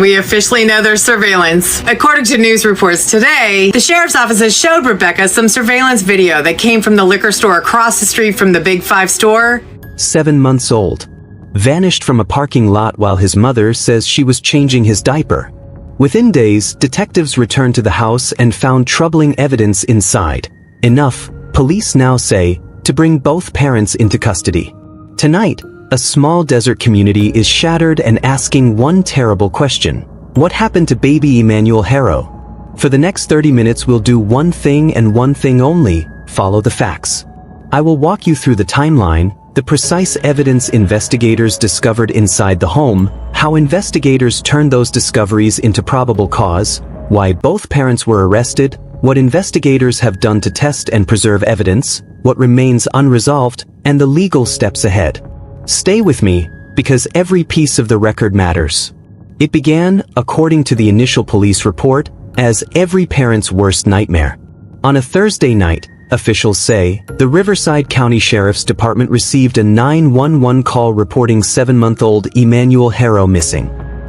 We officially know there's surveillance. According to news reports today, the sheriff's offices showed Rebecca some surveillance video that came from the liquor store across the street from the Big Five store. 7 months old. Vanished from a parking lot while his mother says she was changing his diaper. Within days, detectives returned to the house and found troubling evidence inside. Enough, police now say, to bring both parents into custody. Tonight, a small desert community is shattered and asking one terrible question. What happened to baby Emmanuel Haro? For the next 30 minutes we'll do one thing and one thing only: follow the facts. I will walk you through the timeline, the precise evidence investigators discovered inside the home, how investigators turned those discoveries into probable cause, why both parents were arrested, what investigators have done to test and preserve evidence, what remains unresolved, and the legal steps ahead. Stay with me, because every piece of the record matters. It began, according to the initial police report, as every parent's worst nightmare. On a Thursday night, officials say, the Riverside County Sheriff's Department received a 911 call reporting 7-month-old Emmanuel Haro missing.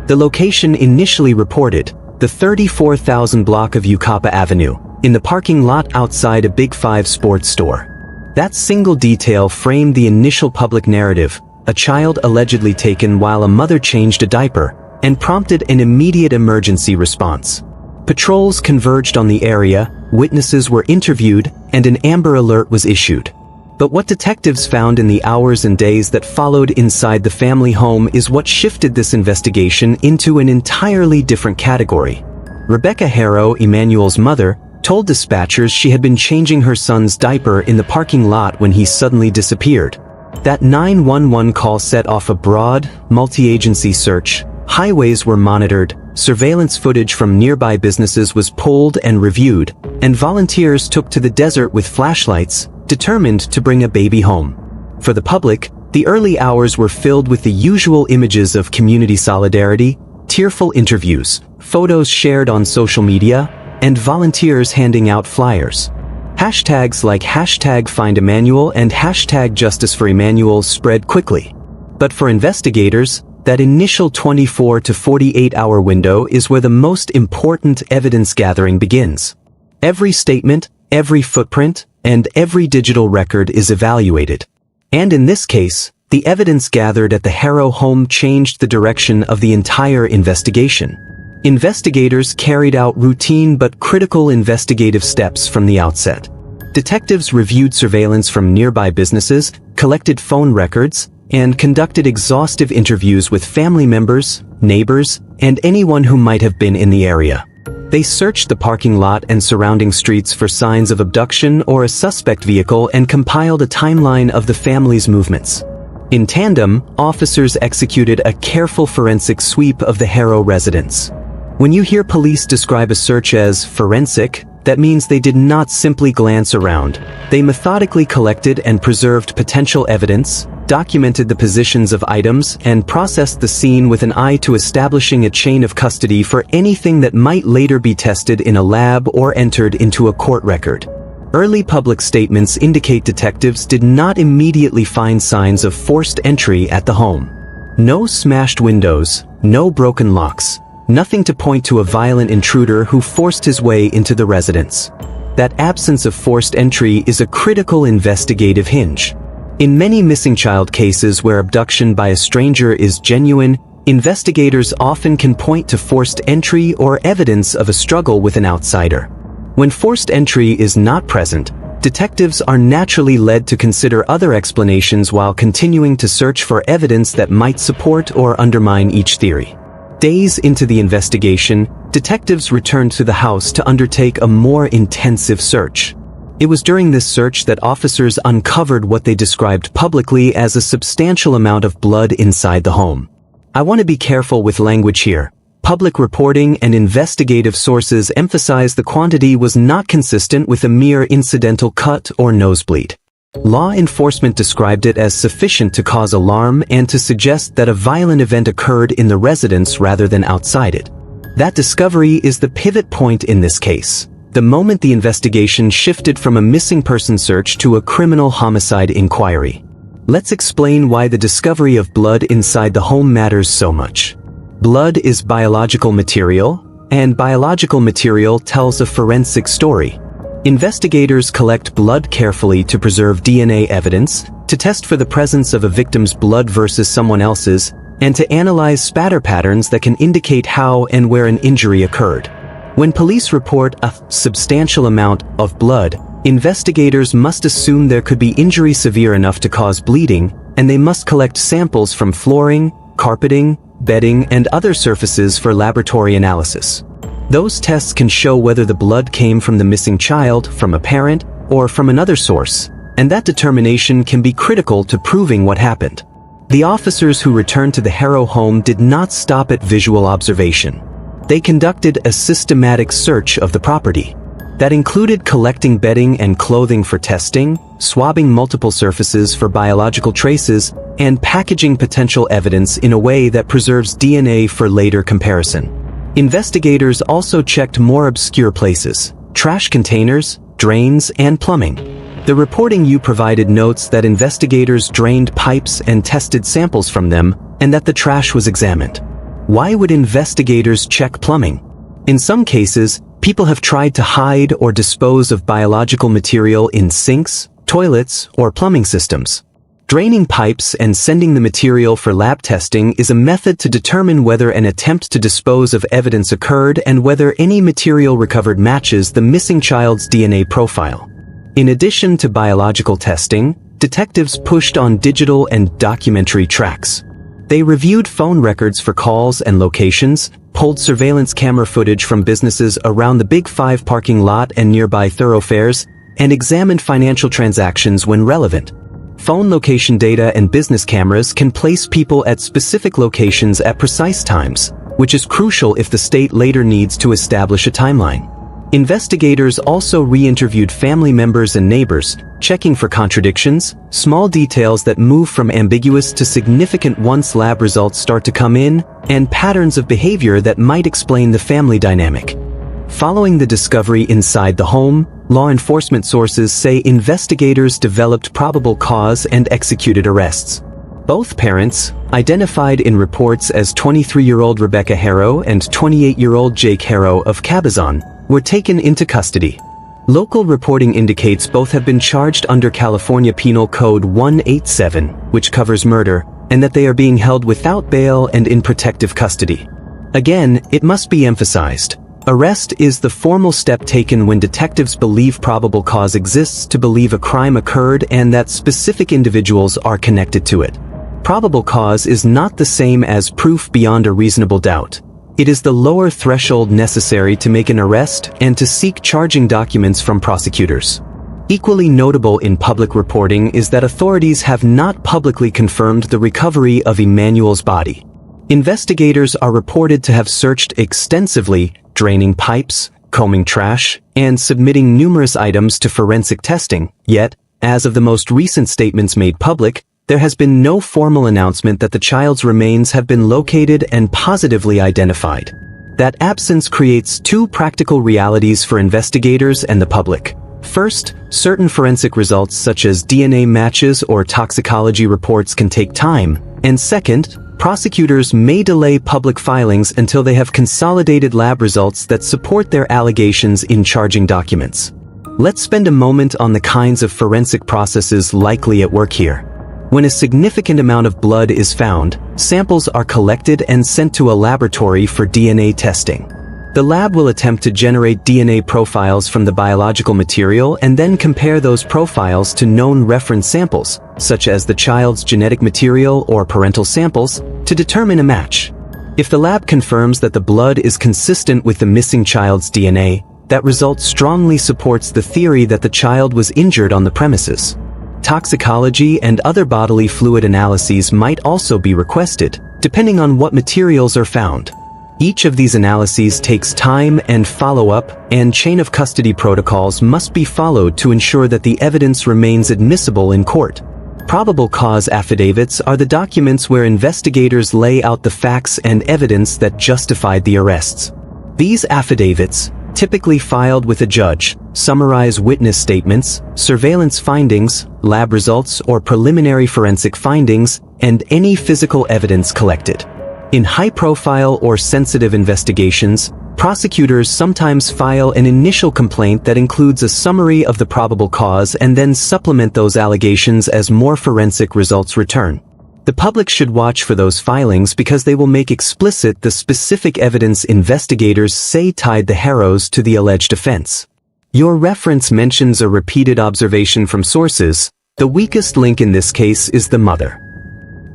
The location initially reported, the 34,000 block of Ucapa Avenue, in the parking lot outside a Big Five sports store. That single detail framed the initial public narrative, a child allegedly taken while a mother changed a diaper, and prompted an immediate emergency response. Patrols converged on the area, witnesses were interviewed, and an Amber Alert was issued. But what detectives found in the hours and days that followed inside the family home is what shifted this investigation into an entirely different category. Rebecca Haro, Emmanuel's mother, told dispatchers she had been changing her son's diaper in the parking lot when he suddenly disappeared. That 911 call set off a broad, multi-agency search. Highways were monitored, surveillance footage from nearby businesses was pulled and reviewed, and volunteers took to the desert with flashlights, determined to bring a baby home. For the public, the early hours were filled with the usual images of community solidarity, tearful interviews, photos shared on social media, and volunteers handing out flyers. Hashtags like #FindEmmanuel and #JusticeForEmmanuel spread quickly. But for investigators, that initial 24 to 48-hour window is where the most important evidence gathering begins. Every statement, every footprint, and every digital record is evaluated. And in this case, the evidence gathered at the Haro home changed the direction of the entire investigation. Investigators carried out routine but critical investigative steps from the outset. Detectives reviewed surveillance from nearby businesses, collected phone records, and conducted exhaustive interviews with family members, neighbors, and anyone who might have been in the area. They searched the parking lot and surrounding streets for signs of abduction or a suspect vehicle and compiled a timeline of the family's movements. In tandem, officers executed a careful forensic sweep of the Haro residence. When you hear police describe a search as forensic, that means they did not simply glance around. They methodically collected and preserved potential evidence, documented the positions of items, and processed the scene with an eye to establishing a chain of custody for anything that might later be tested in a lab or entered into a court record. Early public statements indicate detectives did not immediately find signs of forced entry at the home. No smashed windows, no broken locks. Nothing to point to a violent intruder who forced his way into the residence. That absence of forced entry is a critical investigative hinge. In many missing child cases where abduction by a stranger is genuine, investigators often can point to forced entry or evidence of a struggle with an outsider. When forced entry is not present, detectives are naturally led to consider other explanations while continuing to search for evidence that might support or undermine each theory. Days into the investigation, detectives returned to the house to undertake a more intensive search. It was during this search that officers uncovered what they described publicly as a substantial amount of blood inside the home. I want to be careful with language here. Public reporting and investigative sources emphasize the quantity was not consistent with a mere incidental cut or nosebleed. Law enforcement described it as sufficient to cause alarm and to suggest that a violent event occurred in the residence rather than outside it. That discovery is the pivot point in this case. The moment the investigation shifted from a missing person search to a criminal homicide inquiry. Let's explain why the discovery of blood inside the home matters so much. Blood is biological material, and biological material tells a forensic story. Investigators collect blood carefully to preserve DNA evidence, to test for the presence of a victim's blood versus someone else's, and to analyze spatter patterns that can indicate how and where an injury occurred. When police report a substantial amount of blood, investigators must assume there could be injury severe enough to cause bleeding, and they must collect samples from flooring, carpeting, bedding, and other surfaces for laboratory analysis. Those tests can show whether the blood came from the missing child, from a parent, or from another source, and that determination can be critical to proving what happened. The officers who returned to the Haro home did not stop at visual observation. They conducted a systematic search of the property. That included collecting bedding and clothing for testing, swabbing multiple surfaces for biological traces, and packaging potential evidence in a way that preserves DNA for later comparison. Investigators also checked more obscure places: trash containers, drains, and plumbing. The reporting you provided notes that investigators drained pipes and tested samples from them, and that the trash was examined. Why would investigators check plumbing? In some cases, people have tried to hide or dispose of biological material in sinks, toilets, or plumbing systems. Draining pipes and sending the material for lab testing is a method to determine whether an attempt to dispose of evidence occurred and whether any material recovered matches the missing child's DNA profile. In addition to biological testing, detectives pushed on digital and documentary tracks. They reviewed phone records for calls and locations, pulled surveillance camera footage from businesses around the Big Five parking lot and nearby thoroughfares, and examined financial transactions when relevant. Phone location data and business cameras can place people at specific locations at precise times, which is crucial if the state later needs to establish a timeline. Investigators also re-interviewed family members and neighbors, checking for contradictions, small details that move from ambiguous to significant once lab results start to come in, and patterns of behavior that might explain the family dynamic. Following the discovery inside the home, law enforcement sources say investigators developed probable cause and executed arrests. Both parents, identified in reports as 23-year-old Rebecca Haro and 28-year-old Jake Haro of Cabazon, were taken into custody. Local reporting indicates both have been charged under California Penal Code 187, which covers murder, and that they are being held without bail and in protective custody. Again, it must be emphasized, arrest is the formal step taken when detectives believe probable cause exists to believe a crime occurred and that specific individuals are connected to it. Probable cause is not the same as proof beyond a reasonable doubt. It is the lower threshold necessary to make an arrest and to seek charging documents from prosecutors. Equally notable in public reporting is that authorities have not publicly confirmed the recovery of Emmanuel's body. Investigators are reported to have searched extensively, draining pipes, combing trash, and submitting numerous items to forensic testing, yet, as of the most recent statements made public, there has been no formal announcement that the child's remains have been located and positively identified. That absence creates two practical realities for investigators and the public. First, certain forensic results such as DNA matches or toxicology reports can take time, and second, prosecutors may delay public filings until they have consolidated lab results that support their allegations in charging documents. Let's spend a moment on the kinds of forensic processes likely at work here. When a significant amount of blood is found, samples are collected and sent to a laboratory for DNA testing. The lab will attempt to generate DNA profiles from the biological material and then compare those profiles to known reference samples, such as the child's genetic material or parental samples, to determine a match. If the lab confirms that the blood is consistent with the missing child's DNA, that result strongly supports the theory that the child was injured on the premises. Toxicology and other bodily fluid analyses might also be requested, depending on what materials are found. Each of these analyses takes time and follow-up, and chain of custody protocols must be followed to ensure that the evidence remains admissible in court. Probable cause affidavits are the documents where investigators lay out the facts and evidence that justified the arrests. These affidavits, typically filed with a judge, summarize witness statements, surveillance findings, lab results or preliminary forensic findings, and any physical evidence collected. In high-profile or sensitive investigations, prosecutors sometimes file an initial complaint that includes a summary of the probable cause and then supplement those allegations as more forensic results return. The public should watch for those filings because they will make explicit the specific evidence investigators say tied the Haros to the alleged offense. Your reference mentions a repeated observation from sources. The weakest link in this case is the mother.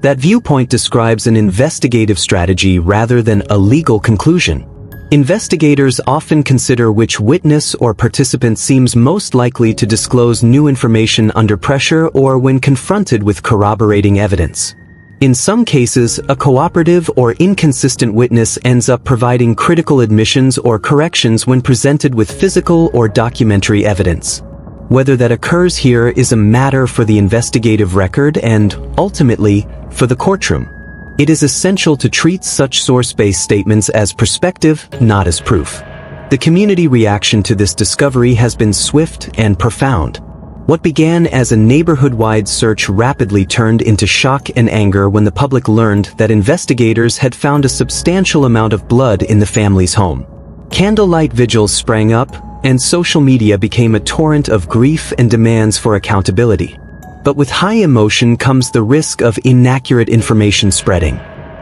That viewpoint describes an investigative strategy rather than a legal conclusion. Investigators often consider which witness or participant seems most likely to disclose new information under pressure or when confronted with corroborating evidence. In some cases, a cooperative or inconsistent witness ends up providing critical admissions or corrections when presented with physical or documentary evidence. Whether that occurs here is a matter for the investigative record and, ultimately, for the courtroom. It is essential to treat such source-based statements as perspective, not as proof. The community reaction to this discovery has been swift and profound. What began as a neighborhood-wide search rapidly turned into shock and anger when the public learned that investigators had found a substantial amount of blood in the family's home. Candlelight vigils sprang up, and social media became a torrent of grief and demands for accountability. But with high emotion comes the risk of inaccurate information spreading.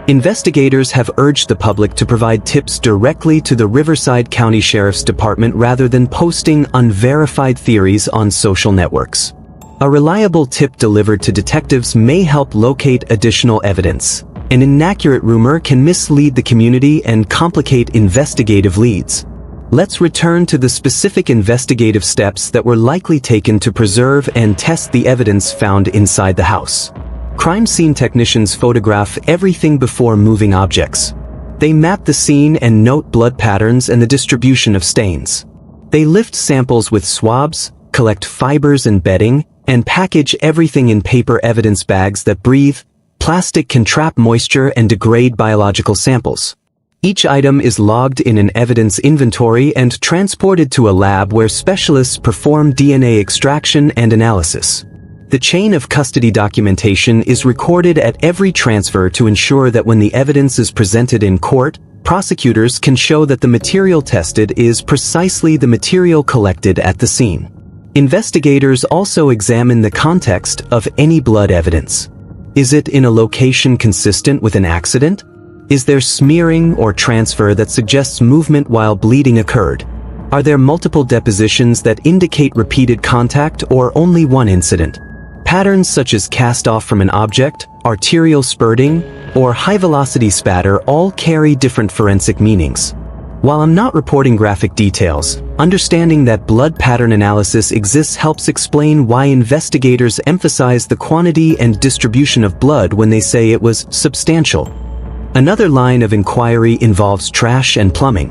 Investigators have urged the public to provide tips directly to the Riverside County Sheriff's Department rather than posting unverified theories on social networks. A reliable tip delivered to detectives may help locate additional evidence. An inaccurate rumor can mislead the community and complicate investigative leads. Let's return to the specific investigative steps that were likely taken to preserve and test the evidence found inside the house. Crime scene technicians photograph everything before moving objects. They map the scene and note blood patterns and the distribution of stains. They lift samples with swabs, collect fibers and bedding, and package everything in paper evidence bags that breathe. Plastic can trap moisture and degrade biological samples. Each item is logged in an evidence inventory and transported to a lab where specialists perform DNA extraction and analysis. The chain of custody documentation is recorded at every transfer to ensure that when the evidence is presented in court, prosecutors can show that the material tested is precisely the material collected at the scene. Investigators also examine the context of any blood evidence. Is it in a location consistent with an accident? Is there smearing or transfer that suggests movement while bleeding occurred? Are there multiple depositions that indicate repeated contact or only one incident? Patterns such as cast-off from an object, arterial spurting, or high-velocity spatter all carry different forensic meanings. While I'm not reporting graphic details, understanding that blood pattern analysis exists helps explain why investigators emphasize the quantity and distribution of blood when they say it was substantial. Another line of inquiry involves trash and plumbing.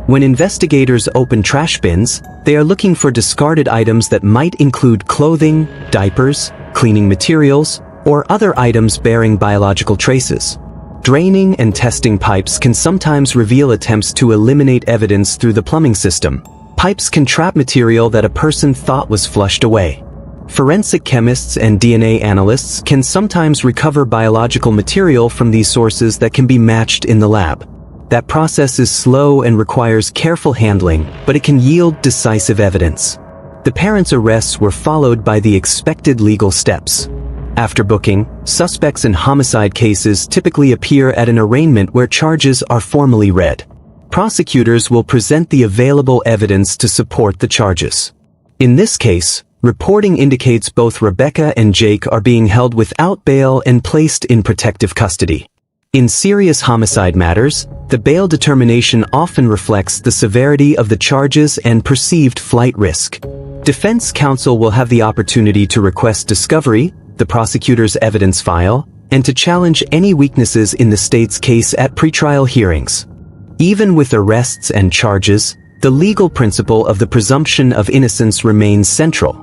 When investigators open trash bins, they are looking for discarded items that might include clothing, diapers, cleaning materials, or other items bearing biological traces. Draining and testing pipes can sometimes reveal attempts to eliminate evidence through the plumbing system. Pipes can trap material that a person thought was flushed away. Forensic chemists and DNA analysts can sometimes recover biological material from these sources that can be matched in the lab. That process is slow and requires careful handling, but it can yield decisive evidence. The parents' arrests were followed by the expected legal steps. After booking, suspects in homicide cases typically appear at an arraignment where charges are formally read. Prosecutors will present the available evidence to support the charges. In this case, reporting indicates both Rebecca and Jake are being held without bail and placed in protective custody. In serious homicide matters, the bail determination often reflects the severity of the charges and perceived flight risk. Defense counsel will have the opportunity to request discovery, the prosecutor's evidence file, and to challenge any weaknesses in the state's case at pretrial hearings. Even with arrests and charges, the legal principle of the presumption of innocence remains central.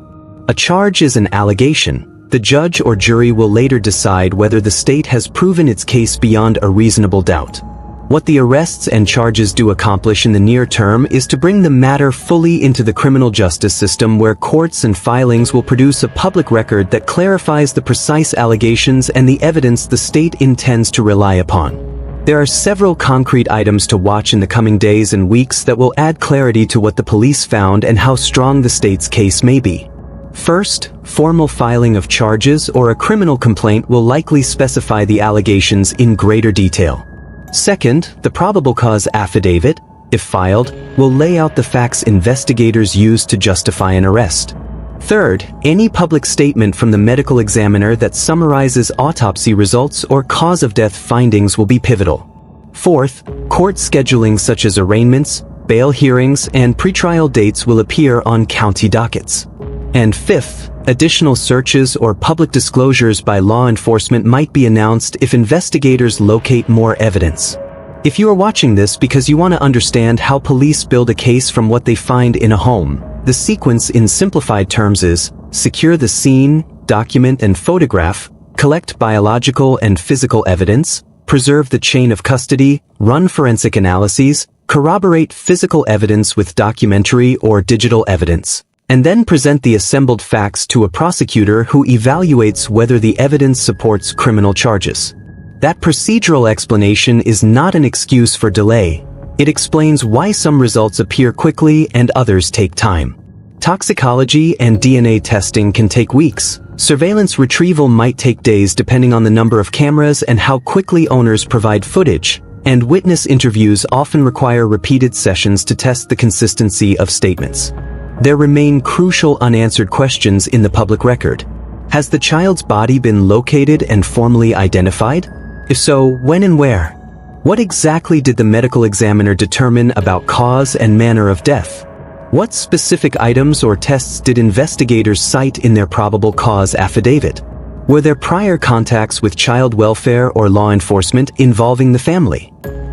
A charge is an allegation. The judge or jury will later decide whether the state has proven its case beyond a reasonable doubt. What the arrests and charges do accomplish in the near term is to bring the matter fully into the criminal justice system, where courts and filings will produce a public record that clarifies the precise allegations and the evidence the state intends to rely upon. There are several concrete items to watch in the coming days and weeks that will add clarity to what the police found and how strong the state's case may be. First, formal filing of charges or a criminal complaint will likely specify the allegations in greater detail. Second, the probable cause affidavit, if filed, will lay out the facts investigators used to justify an arrest. Third, any public statement from the medical examiner that summarizes autopsy results or cause of death findings will be pivotal. Fourth, court scheduling such as arraignments, bail hearings, and pretrial dates will appear on county dockets. And fifth, additional searches or public disclosures by law enforcement might be announced if investigators locate more evidence. If you are watching this because you want to understand how police build a case from what they find in a home, the sequence in simplified terms is: secure the scene, document and photograph, collect biological and physical evidence, preserve the chain of custody, run forensic analyses, corroborate physical evidence with documentary or digital evidence, and then present the assembled facts to a prosecutor who evaluates whether the evidence supports criminal charges. That procedural explanation is not an excuse for delay. It explains why some results appear quickly and others take time. Toxicology and DNA testing can take weeks. Surveillance retrieval might take days depending on the number of cameras and how quickly owners provide footage, and witness interviews often require repeated sessions to test the consistency of statements. There remain crucial unanswered questions in the public record. Has the child's body been located and formally identified? If so, when and where? What exactly did the medical examiner determine about cause and manner of death? What specific items or tests did investigators cite in their probable cause affidavit? Were there prior contacts with child welfare or law enforcement involving the family?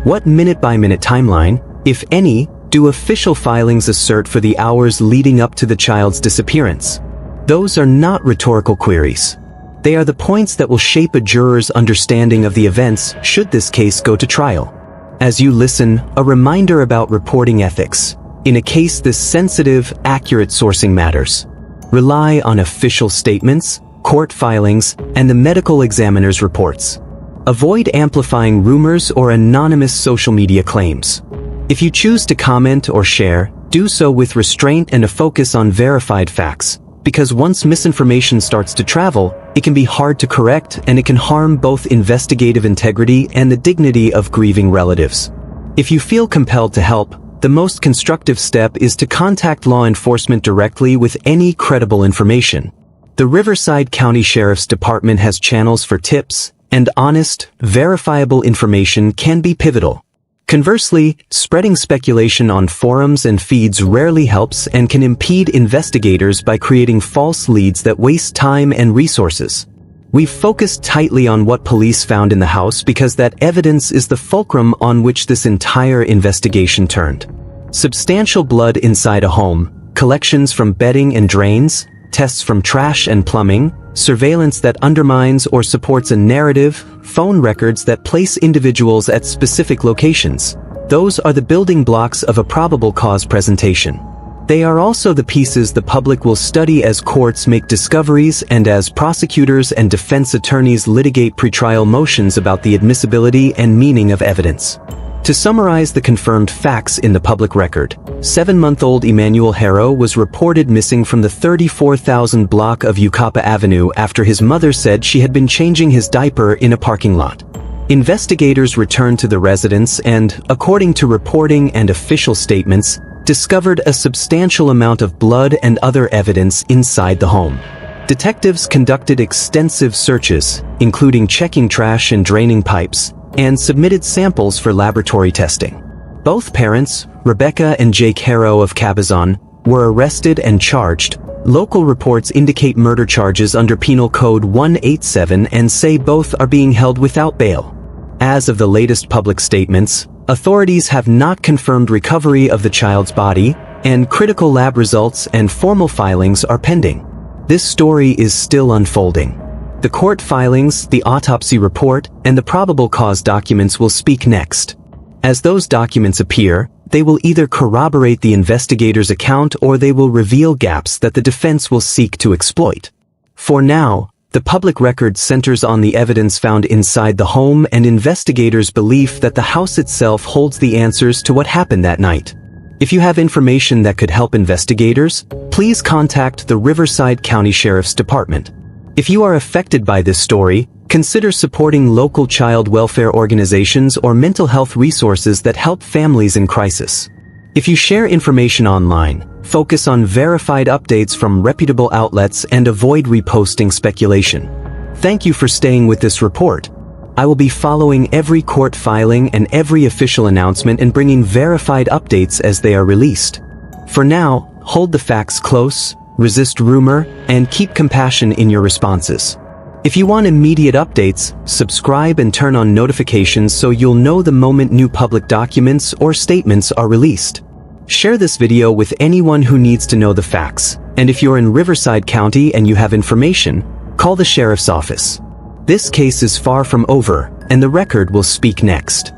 What minute-by-minute timeline, if any, do official filings assert for the hours leading up to the child's disappearance? Those are not rhetorical queries. They are the points that will shape a juror's understanding of the events should this case go to trial. As you listen, a reminder about reporting ethics. In a case this sensitive, accurate sourcing matters. Rely on official statements, court filings, and the medical examiner's reports. Avoid amplifying rumors or anonymous social media claims. If you choose to comment or share, do so with restraint and a focus on verified facts, because once misinformation starts to travel, it can be hard to correct and it can harm both investigative integrity and the dignity of grieving relatives. If you feel compelled to help, the most constructive step is to contact law enforcement directly with any credible information. The Riverside County Sheriff's Department has channels for tips, and honest, verifiable information can be pivotal. Conversely, spreading speculation on forums and feeds rarely helps and can impede investigators by creating false leads that waste time and resources. We've focused tightly on what police found in the house because that evidence is the fulcrum on which this entire investigation turned. Substantial blood inside a home, collections from bedding and drains, tests from trash and plumbing, surveillance that undermines or supports a narrative, phone records that place individuals at specific locations. Those are the building blocks of a probable cause presentation. They are also the pieces the public will study as courts make discoveries and as prosecutors and defense attorneys litigate pretrial motions about the admissibility and meaning of evidence. To summarize the confirmed facts in the public record, 7-month-old Emmanuel Haro was reported missing from the 34,000 block of Ucapa Avenue after his mother said she had been changing his diaper in a parking lot. Investigators returned to the residence and, according to reporting and official statements, discovered a substantial amount of blood and other evidence inside the home. Detectives conducted extensive searches, including checking trash and draining pipes, and submitted samples for laboratory testing. Both parents, Rebecca and Jake Haro of Cabazon, were arrested and charged. Local reports indicate murder charges under Penal Code 187 and say both are being held without bail. As of the latest public statements, authorities have not confirmed recovery of the child's body, and critical lab results and formal filings are pending. This story is still unfolding. The court filings, the autopsy report, and the probable cause documents will speak next. As those documents appear, they will either corroborate the investigator's account or they will reveal gaps that the defense will seek to exploit. For now, The public record centers on the evidence found inside the home and investigators' belief that the house itself holds the answers to what happened that night. If you have information that could help investigators, please contact the Riverside County Sheriff's Department. If you are affected by this story, consider supporting local child welfare organizations or mental health resources that help families in crisis. If you share information online, focus on verified updates from reputable outlets and avoid reposting speculation. Thank you for staying with this report. I will be following every court filing and every official announcement and bringing verified updates as they are released. For now, hold the facts close, resist rumor, and keep compassion in your responses. If you want immediate updates, subscribe and turn on notifications so you'll know the moment new public documents or statements are released. Share this video with anyone who needs to know the facts, and if you're in Riverside County and you have information, call the sheriff's office. This case is far from over, and the record will speak next.